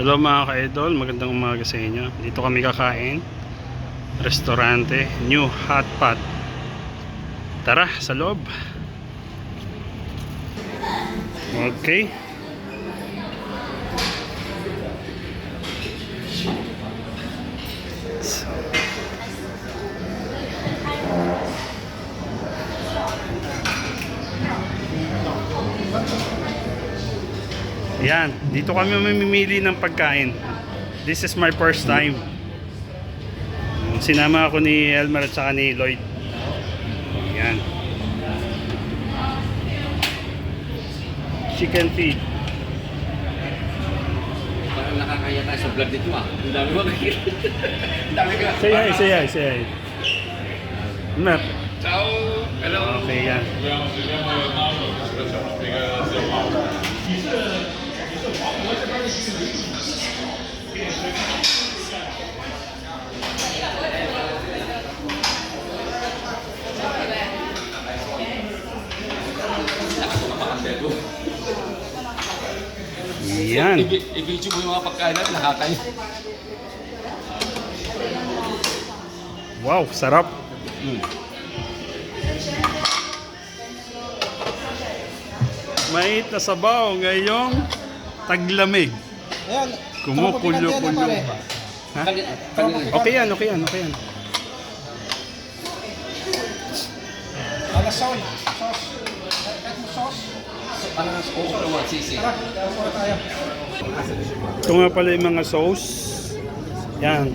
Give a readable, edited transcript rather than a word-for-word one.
Hello mga ka-idol, magandang umaga sa inyo. Dito kami kakain. Restaurante, New Hot Pot. Tara, sa loob. Okay. Yan, dito kami mamimili ng pagkain. This is my first time. Sinama ako ni Elmer at saka ni Lloyd. Yan. Chicken feet. Parang nakakaya tayo sa vlog dito ah. Ang dami mo nakikita. Ang dami ka. Say hi, say hi, say hi. Elmer. Ciao. Hello. Okay, yan. Yan. I-video mo yung mga pagkain natin, nakakaya. Wow, sarap. Mait na sabaw ngayong taglamig. Ayan. Kumukulo-kulo. Ha? Okay yan, okay yan, okay yan. Alas sauce. Sauce. Kahit mo sauce. Parang nasa kuko naman, sisi. Tara, kuha tayo. Ito nga pala yung mga sauce. Yan.